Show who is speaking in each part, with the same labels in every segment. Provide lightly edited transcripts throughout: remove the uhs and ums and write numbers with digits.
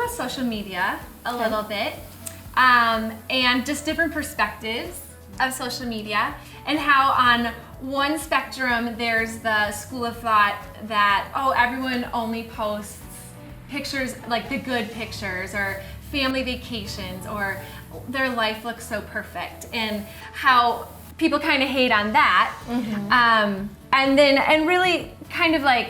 Speaker 1: about social media a little bit, and just different perspectives of social media, and how on one spectrum there's the school of thought that, oh, everyone only posts pictures, like the good pictures, or family vacations, or their life looks so perfect, and how people kind of hate on that. And really kind of like,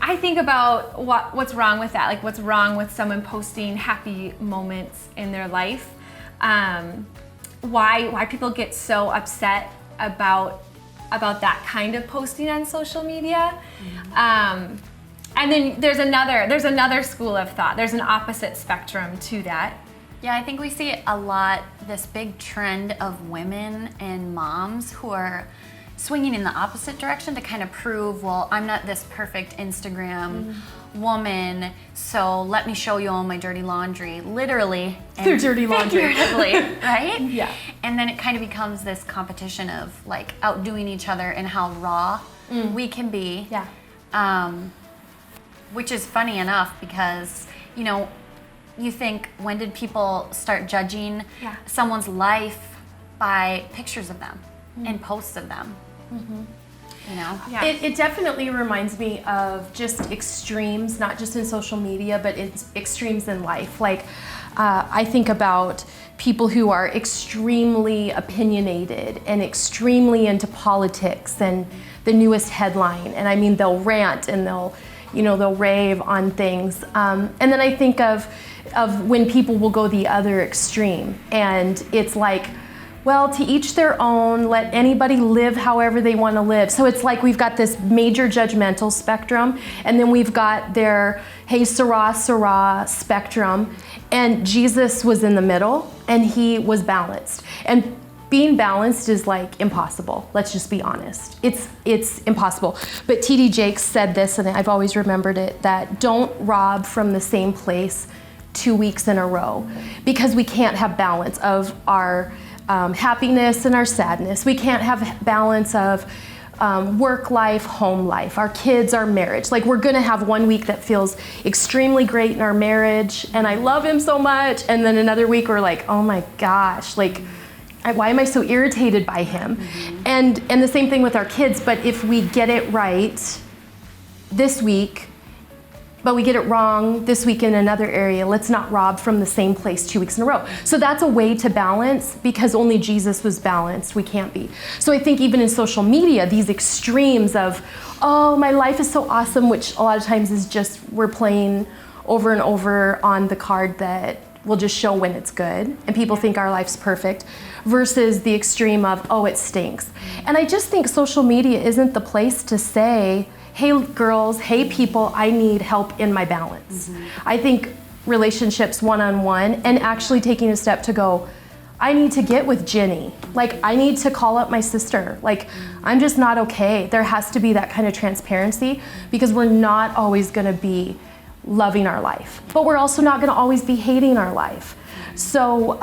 Speaker 1: I think about what's wrong with that, like what's wrong with someone posting happy moments in their life, why people get so upset about that kind of posting on social media. And then there's another school of thought. There's an opposite spectrum to that.
Speaker 2: Yeah, I think we see a lot, this big trend of women and moms who are swinging in the opposite direction to kind of prove, well, I'm not this perfect Instagram woman, so let me show you all my dirty laundry, literally and
Speaker 3: their dirty laundry,
Speaker 2: figuratively, right?
Speaker 3: Yeah.
Speaker 2: And then it kind of becomes this competition of like outdoing each other and how raw we can be.
Speaker 3: Yeah.
Speaker 2: Which is funny enough because, you know, you think, when did people start judging someone's life by pictures of them and posts of them? You know?
Speaker 1: Yeah.
Speaker 3: It definitely reminds me of just extremes, not just in social media, but it's extremes in life. Like, I think about people who are extremely opinionated and extremely into politics and the newest headline. And I mean, they'll rant and they'll rave on things. And then I think of when people will go the other extreme, and it's like, well, to each their own, let anybody live however they want to live. So it's like we've got this major judgmental spectrum, and then we've got their, hey, Sarah spectrum, and Jesus was in the middle, and he was balanced. And being balanced is like impossible. Let's just be honest. It's impossible. But T.D. Jakes said this, and I've always remembered it, that don't rob from the same place 2 weeks in a row, because we can't have balance of our happiness and our sadness. We can't have balance of work life, home life, our kids, our marriage. Like, we're gonna have 1 week that feels extremely great in our marriage, and I love him so much, and then another week we're like, oh my gosh, like, why am I so irritated by him? And the same thing with our kids. But if we get it right this week, but we get it wrong this week in another area, let's not rob from the same place 2 weeks in a row. So that's a way to balance, because only Jesus was balanced. We can't be. So I think even in social media, these extremes of, oh, my life is so awesome, which a lot of times is just we're playing over and over on the card that will just show when it's good, and people think our life's perfect, versus the extreme of, oh, it stinks. And I just think social media isn't the place to say, hey girls, hey people, I need help in my balance. I think relationships one-on-one, and actually taking a step to go, I need to get with Ginny. Like, I need to call up my sister. Like, I'm just not okay. There has to be that kind of transparency, because we're not always gonna be loving our life, but we're also not gonna always be hating our life. So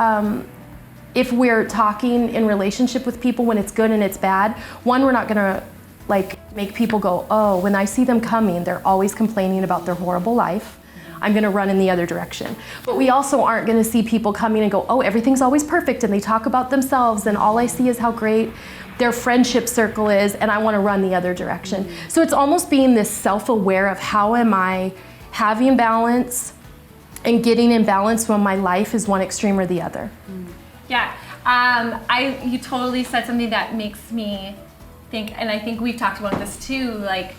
Speaker 3: if we're talking in relationship with people when it's good and it's bad, one, we're not gonna like make people go, oh, when I see them coming, they're always complaining about their horrible life, I'm gonna run in the other direction. But we also aren't gonna see people coming and go, oh, everything's always perfect, and they talk about themselves, and all I see is how great their friendship circle is, and I wanna run the other direction. So it's almost being this self-aware of, how am I having balance and getting in balance when my life is one extreme or the other.
Speaker 1: Yeah, you totally said something that makes me think, and I think we've talked about this too, like,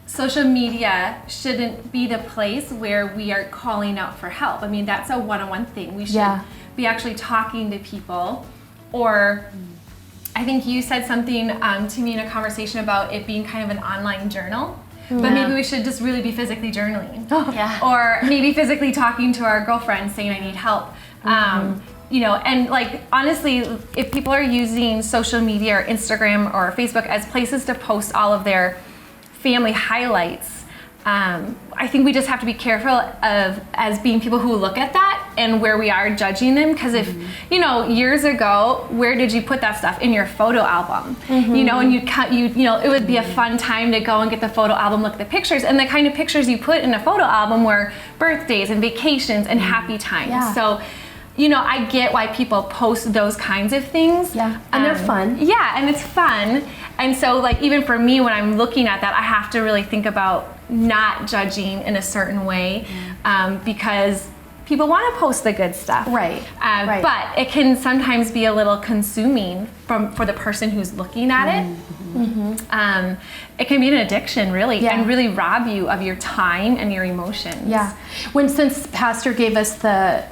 Speaker 1: social media shouldn't be the place where we are calling out for help. I mean, that's a one-on-one thing. We should be actually talking to people. Or I think you said something to me in a conversation about it being kind of an online journal. But maybe we should just really be physically journaling. Or maybe physically talking to our girlfriends saying, I need help. You know, and like, honestly, if people are using social media or Instagram or Facebook as places to post all of their family highlights, I I think we just have to be careful of, as being people who look at that and where we are judging them. Because if, you know, years ago, where did you put that stuff? In your photo album, you know, and you know, it would be a fun time to go and get the photo album, look at the pictures, and the kind of pictures you put in a photo album were birthdays and vacations and happy times.
Speaker 3: Yeah.
Speaker 1: So, you know, I get why people post those kinds of things.
Speaker 3: Yeah, and they're fun.
Speaker 1: Yeah, and it's fun. And so, like, even for me, when I'm looking at that, I have to really think about not judging in a certain way, because people want to post the good stuff.
Speaker 3: Right. Right.
Speaker 1: But it can sometimes be a little consuming for the person who's looking at it. It can be an addiction, really, and really rob you of your time and your emotions.
Speaker 3: Yeah. Since Pastor gave us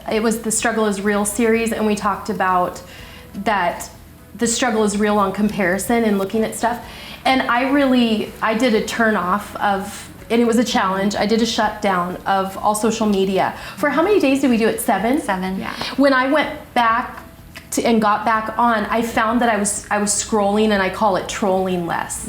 Speaker 3: it was the Struggle is Real series, and we talked about that the struggle is real on comparison and looking at stuff. And I did a turn off of, and it was a challenge. I did a shutdown of all social media. For how many days did we do it? 7?
Speaker 2: 7.
Speaker 1: Yeah.
Speaker 3: When I went back and got back on, I found that I was scrolling, and I call it trolling less.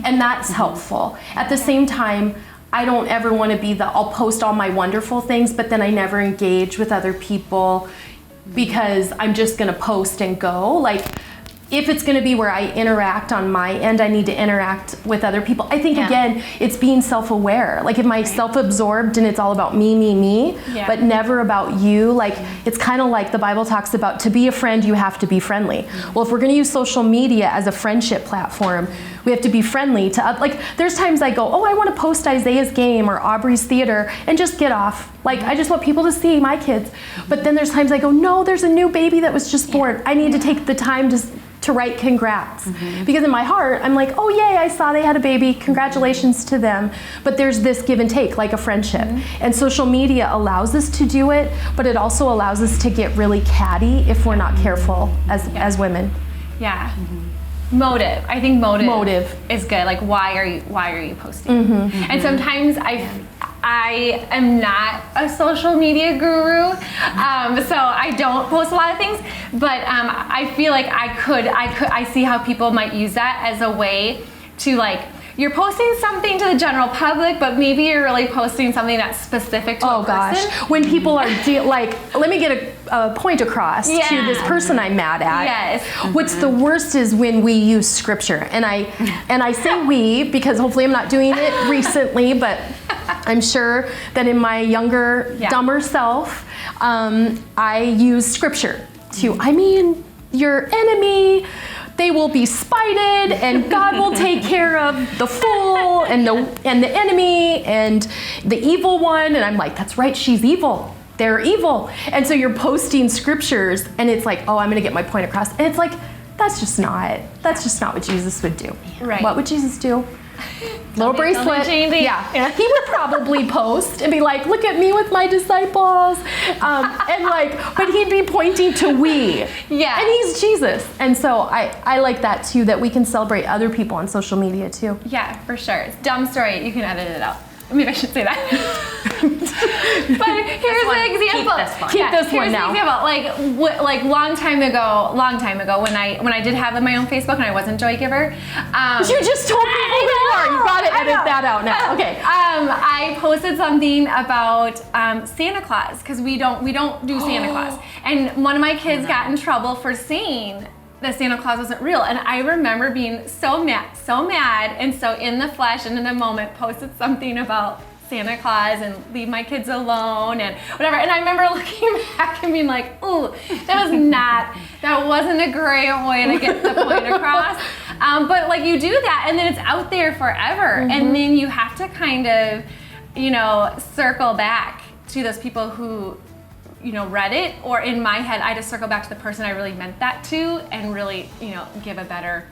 Speaker 3: And that's helpful. At the same time, I don't ever want to be I'll post all my wonderful things, but then I never engage with other people because I'm just going to post and go. Like, if it's going to be where I interact on my end, I need to interact with other people. I think, again, it's being self-aware. Like, if I'm self-absorbed and it's all about me, but never about you, like, it's kind of like the Bible talks about, to be a friend, you have to be friendly. Well, if we're going to use social media as a friendship platform, we have to be friendly to, like, there's times I go, oh, I want to post Isaiah's game or Aubrey's theater and just get off. Like, I just want people to see my kids. But then there's times I go, no, there's a new baby that was just born. I need to take the time to write congrats. Because in my heart, I'm like, oh yay, I saw they had a baby, congratulations to them. But there's this give and take, like a friendship. And social media allows us to do it, but it also allows us to get really catty if we're not careful as women.
Speaker 1: Yeah. Motive. I think motive is good. Like, why are you posting? And sometimes I am not a social media guru, so I don't post a lot of things. But I feel like I see how people might use that as a way to, like, you're posting something to the general public, but maybe you're really posting something that's specific to a person.
Speaker 3: Gosh, when people are like, let me get a point across to this person I'm mad at.
Speaker 1: Yes.
Speaker 3: What's the worst is when we use scripture, and I say we because hopefully I'm not doing it recently, but I'm sure that in my younger, dumber self, I use scripture to, your enemy, they will be spited, and God will take care of the fool and the enemy and the evil one. And I'm like, that's right, she's evil. They're evil. And so you're posting scriptures, and it's like, oh, I'm going to get my point across. And it's like, that's just not what Jesus would do.
Speaker 1: Right.
Speaker 3: What would Jesus do? Little bracelet. Yeah. He would probably post and be like, look at me with my disciples. And like, but he'd be pointing to we.
Speaker 1: Yeah.
Speaker 3: And he's Jesus. And so I like that too, that we can celebrate other people on social media too.
Speaker 1: Yeah, for sure. It's a dumb story. You can edit it out. Maybe I should say that. But here's an example.
Speaker 3: Keep this one now.
Speaker 1: Here's an example. Like long time ago, when I did have my own Facebook and I wasn't Joy Giver.
Speaker 3: You just told me who you are. You gotta edit that out now. Okay.
Speaker 1: I posted something about Santa Claus, because we don't do Santa Claus, and one of my kids got in trouble for saying that Santa Claus wasn't real. And I remember being so mad, and so in the flesh and in the moment posted something about Santa Claus and leave my kids alone and whatever. And I remember looking back and being like, ooh, that wasn't a great way to get the point across. But like, you do that, and then it's out there forever. And then you have to kind of, circle back to those people who, read it, or in my head, I just circle back to the person I really meant that to, and really, give a better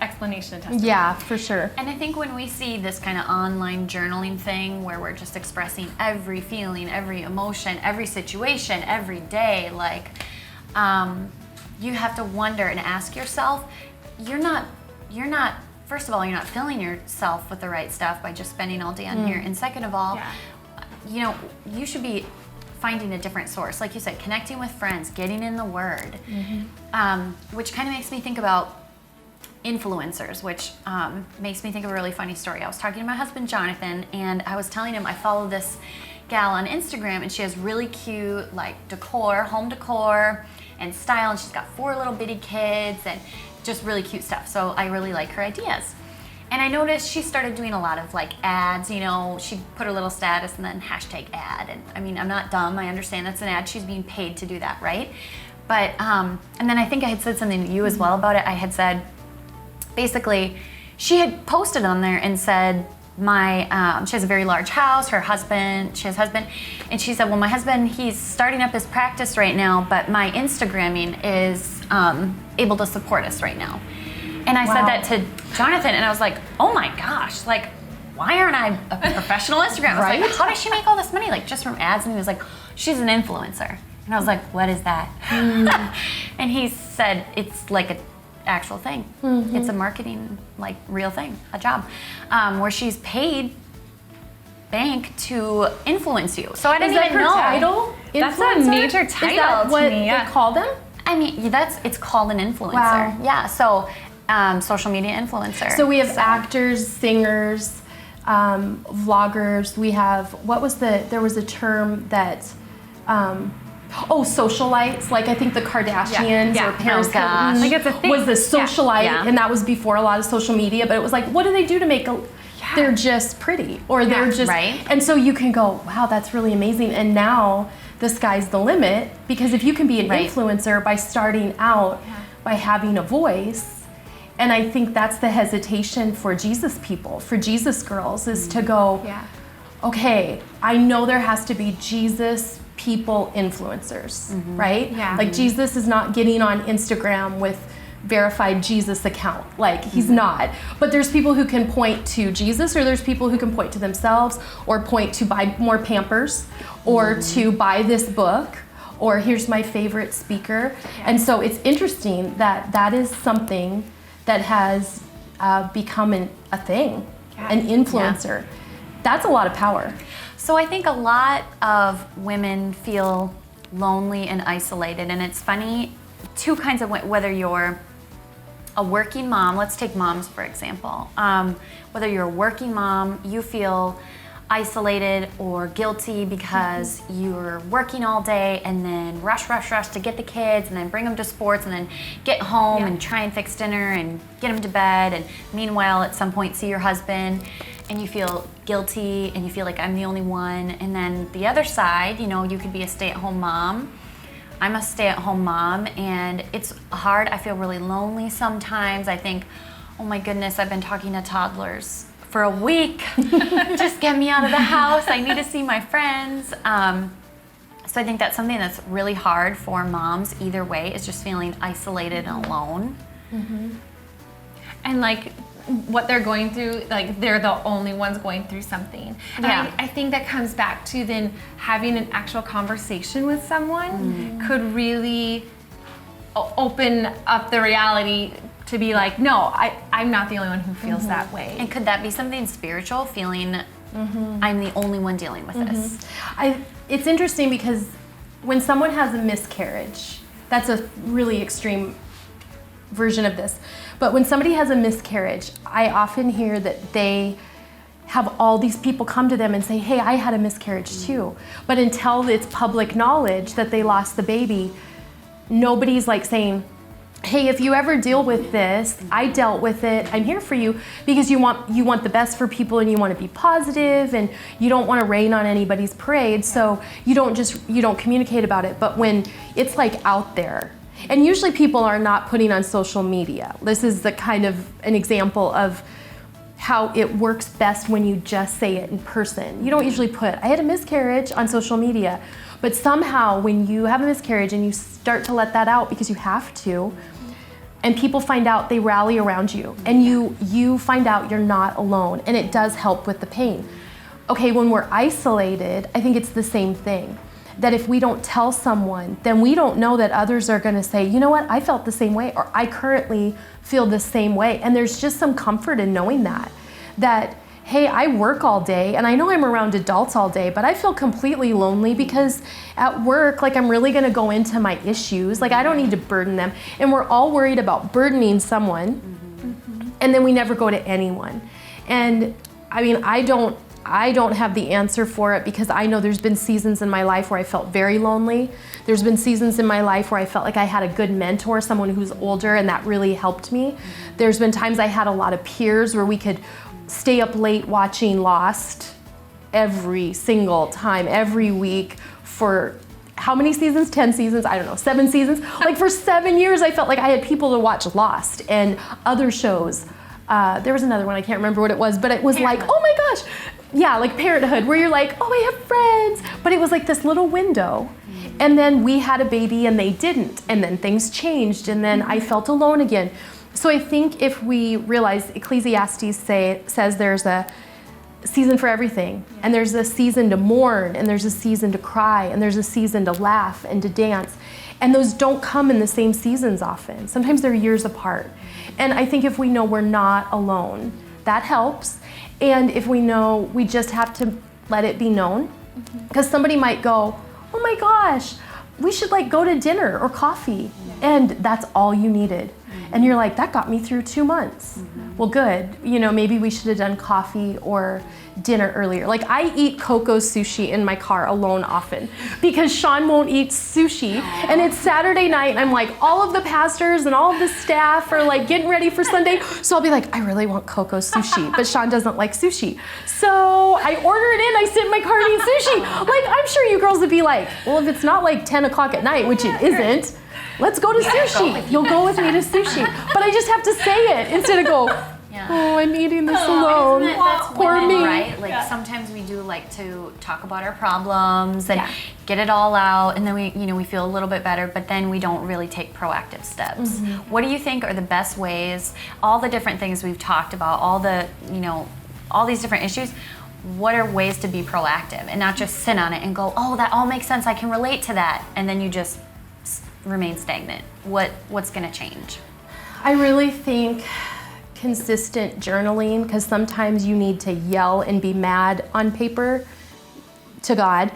Speaker 1: explanation and testimony.
Speaker 3: Yeah, for sure.
Speaker 2: And I think when we see this kind of online journaling thing where we're just expressing every feeling, every emotion, every situation, every day, like, you have to wonder and ask yourself, you're not, first of all, you're not filling yourself with the right stuff by just spending all day on here. And second of all, you should be finding a different source. Like you said, connecting with friends, getting in the Word, which kind of makes me think about influencers, which makes me think of a really funny story. I was talking to my husband, Jonathan, and I was telling him I follow this gal on Instagram, and she has really cute, like, decor, home decor and style, and she's got 4 little bitty kids and just really cute stuff. So I really like her ideas. And I noticed she started doing a lot of, like, ads, you know, she'd put a little status and then hashtag ad. And I mean, I'm not dumb, I understand that's an ad, she's being paid to do that, right? But, and then I think I had said something to you as well about it. I had said, basically, she had posted on there and said, she has a very large house, she has a husband, and she said, well, my husband, he's starting up his practice right now, but my Instagramming is able to support us right now. And I said that to Jonathan, and I was like, oh my gosh, like, why aren't I a professional Instagram? I was like, how does she make all this money, like, just from ads? And he was like, she's an influencer. And I was like, what is that? And he said, it's like an actual thing. It's a marketing, like, real thing, a job, where she's paid bank to influence you. So I didn't even know.
Speaker 3: Title?
Speaker 1: That's a major title.
Speaker 3: Is that what
Speaker 1: to me.
Speaker 3: they call them?
Speaker 2: I mean, it's called an influencer.
Speaker 3: Wow.
Speaker 2: Yeah, so social media influencer.
Speaker 3: So we have actors, singers, vloggers. We have, there was a term that, socialites. Like, I think the Kardashians or Paris Hilton
Speaker 1: like, it's a thing.
Speaker 3: was the socialite, and that was before a lot of social media. But it was like, what do they do to make they're just pretty, or they're just, and so you can go, wow, that's really amazing. And now the sky's the limit, because if you can be an influencer by starting out by having a voice, and I think that's the hesitation for Jesus people, for Jesus girls, is to go, okay, I know there has to be Jesus people influencers, right? Yeah. Like, Jesus is not getting on Instagram with verified Jesus account. Like, he's not. But there's people who can point to Jesus, or there's people who can point to themselves, or point to buy more Pampers, or to buy this book, or here's my favorite speaker. And so it's interesting that that is something that has become a thing, an influencer. That's a lot of power.
Speaker 2: So I think a lot of women feel lonely and isolated, and it's funny, 2 kinds of, whether you're a working mom, let's take moms for example, whether you're a working mom, you feel isolated or guilty because you're working all day and then rush to get the kids and then bring them to sports and then get home and try and fix dinner and get them to bed, and meanwhile at some point see your husband, and you feel guilty and you feel like I'm the only one. And then the other side, you know, you could be a stay-at-home mom. I'm a stay-at-home mom, and it's hard. I feel really lonely sometimes. I think, oh my goodness, I've been talking to toddlers for a week. Just get me out of the house. I need to see my friends. So I think that's something that's really hard for moms either way, is just feeling isolated and alone.
Speaker 1: And like, what they're going through, like, they're the only ones going through something. And I think that comes back to then having an actual conversation with someone could really open up the reality to be like, no, I'm not the only one who feels that way.
Speaker 2: And could that be something spiritual, feeling I'm the only one dealing with this?
Speaker 3: It's interesting because when someone has a miscarriage, that's a really extreme version of this. But when somebody has a miscarriage, I often hear that they have all these people come to them and say, hey, I had a miscarriage too. But until it's public knowledge that they lost the baby, nobody's like saying, hey, if you ever deal with this, I dealt with it, I'm here for you, because you want the best for people, and you want to be positive, and you don't want to rain on anybody's parade, so you don't communicate about it. But when it's like out there, and usually people are not putting on social media. This is the kind of an example of how it works best when you just say it in person. You don't usually put, I had a miscarriage, on social media. But somehow when you have a miscarriage and you start to let that out, because you have to, and people find out, they rally around you, and you find out you're not alone, and it does help with the pain. Okay, when we're isolated, I think it's the same thing. That if we don't tell someone, then we don't know that others are gonna say, you know what, I felt the same way, or I currently feel the same way. And there's just some comfort in knowing that, hey, I work all day, and I know I'm around adults all day, but I feel completely lonely because at work, like, I'm really gonna go into my issues. Like, I don't need to burden them. And we're all worried about burdening someone and then we never go to anyone. And I mean, I don't have the answer for it, because I know there's been seasons in my life where I felt very lonely. There's been seasons in my life where I felt like I had a good mentor, someone who's older, and that really helped me. There's been times I had a lot of peers where we could stay up late watching Lost every single time, every week for how many seasons? 10 seasons? I don't know, 7 seasons? Like for 7 years, I felt like I had people to watch Lost and other shows. There was another one, I can't remember what it was, but it was like, oh my gosh. Yeah, like Parenthood, where you're like, oh, I have friends. But it was like this little window. And then we had a baby and they didn't. And then things changed. And then I felt alone again. So I think if we realize Ecclesiastes says there's a season for everything. And there's a season to mourn. And there's a season to cry. And there's a season to laugh and to dance. And those don't come in the same seasons often. Sometimes they're years apart. And I think if we know we're not alone, that helps. And if we know, we just have to let it be known. Because somebody might go, oh my gosh, we should like go to dinner or coffee. And that's all you needed. And you're like, that got me through 2 months. Well, good. You know, maybe we should have done coffee or dinner earlier. Like I eat Coco sushi in my car alone often because Sean won't eat sushi. And it's Saturday night and I'm like, all of the pastors and all of the staff are like getting ready for Sunday. So I'll be like, I really want Coco sushi, but Sean doesn't like sushi. So I order it in, I sit in my car and eat sushi. Like I'm sure you girls would be like, well, if it's not like 10 o'clock at night, which it isn't, let's go to sushi. You'll go with me to sushi. But I just have to say it instead of go, oh, I'm eating this alone.
Speaker 2: That's
Speaker 3: Poor
Speaker 2: women,
Speaker 3: me.
Speaker 2: right? Like sometimes we do like to talk about our problems and get it all out, and then we feel a little bit better, but then we don't really take proactive steps. What do you think are the best ways, all the different things we've talked about, all the, all these different issues, what are ways to be proactive and not just sit on it and go, oh, that all makes sense, I can relate to that, and then you just remain stagnant? What's going to change?
Speaker 3: I really think consistent journaling, because sometimes you need to yell and be mad on paper to God.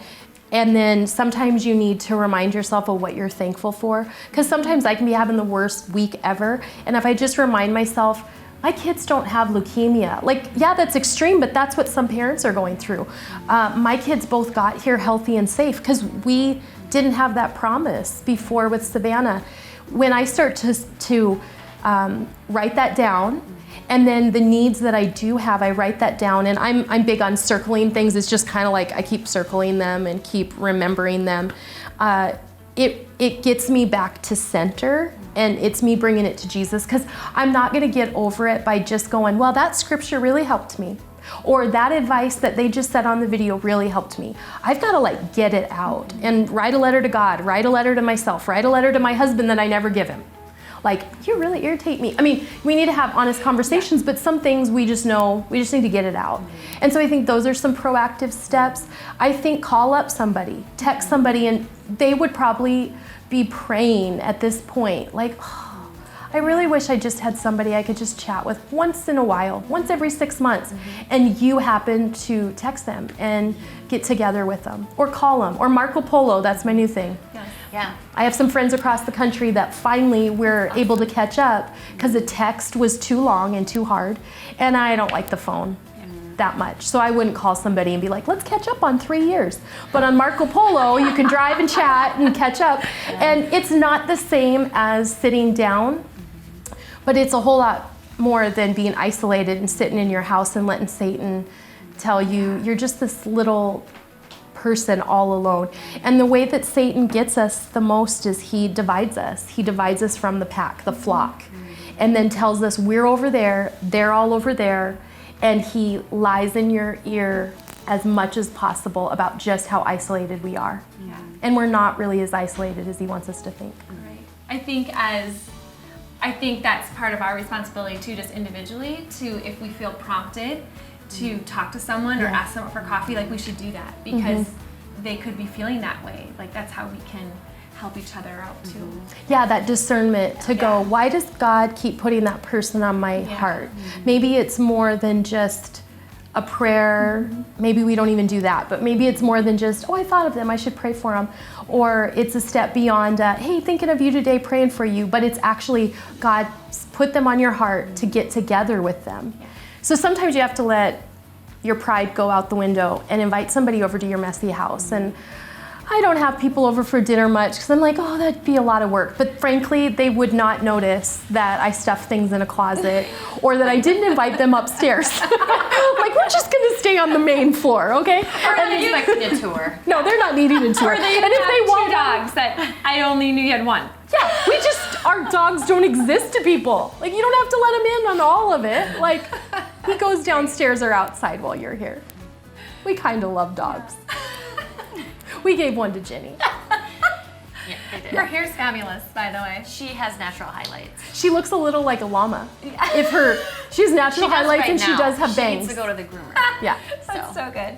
Speaker 3: And then sometimes you need to remind yourself of what you're thankful for. Because sometimes I can be having the worst week ever. And if I just remind myself, my kids don't have leukemia. Like, yeah, that's extreme, but that's what some parents are going through. My kids both got here healthy and safe because we didn't have that promise before with Savannah. When I start to write that down, and then the needs that I do have, I write that down, and I'm big on circling things. It's just kind of like I keep circling them and keep remembering them. It gets me back to center, and it's me bringing it to Jesus, because I'm not gonna get over it by just going, well, that scripture really helped me, or that advice that they just said on the video really helped me. I've gotta like get it out and write a letter to God, write a letter to myself, write a letter to my husband that I never give him. Like, you really irritate me. I mean, we need to have honest conversations, but some things we just know, we just need to get it out. And so I think those are some proactive steps. I think call up somebody, text somebody, and they would probably be praying at this point. Like, oh, I really wish I just had somebody I could just chat with once in a while, once every 6 months. And you happen to text them and get together with them, or call them, or Marco Polo, that's my new thing.
Speaker 2: Yeah.
Speaker 3: I have some friends across the country that finally we're able to catch up because the text was too long and too hard, and I don't like the phone that much. So I wouldn't call somebody and be like, let's catch up on 3 years. But on Marco Polo, you can drive and chat and catch up. And it's not the same as sitting down, but it's a whole lot more than being isolated and sitting in your house and letting Satan tell you you're just this little person all alone. And the way that Satan gets us the most is he divides us. He divides us from the pack, the flock, and then tells us we're over there, they're all over there, and he lies in your ear as much as possible about just how isolated we are. Yeah. And we're not really as isolated as he wants us to think.
Speaker 1: Right. I think that's part of our responsibility too, just individually, to, if we feel prompted to talk to someone or ask someone for coffee, like we should do that, because they could be feeling that way. Like that's how we can help each other out too.
Speaker 3: Yeah, that discernment to go, why does God keep putting that person on my heart? Maybe it's more than just a prayer. Maybe we don't even do that, but maybe it's more than just, oh, I thought of them, I should pray for them. Or it's a step beyond, hey, thinking of you today, praying for you, but it's actually God put them on your heart to get together with them. So sometimes you have to let your pride go out the window and invite somebody over to your messy house. And I don't have people over for dinner much because I'm like, oh, that'd be a lot of work. But frankly, they would not notice that I stuffed things in a closet or that I didn't invite them upstairs. Like, we're just going to stay on the main floor, okay?
Speaker 2: Or not expecting a tour.
Speaker 3: No, they're not needing a tour.
Speaker 1: Or they even
Speaker 3: and if
Speaker 1: have
Speaker 3: they want
Speaker 1: two dogs that I only knew you had one.
Speaker 3: Yeah, our dogs don't exist to people. Like, you don't have to let him in on all of it. Like, he goes downstairs or outside while you're here. We kind of love dogs. We gave one to Ginny.
Speaker 2: Yeah, they did.
Speaker 1: Her hair's fabulous, by the way.
Speaker 2: She has natural highlights.
Speaker 3: She looks a little like a llama. She has natural highlights and she does have
Speaker 2: She
Speaker 3: bangs.
Speaker 2: needs to go to the groomer.
Speaker 3: Yeah.
Speaker 1: That's so good.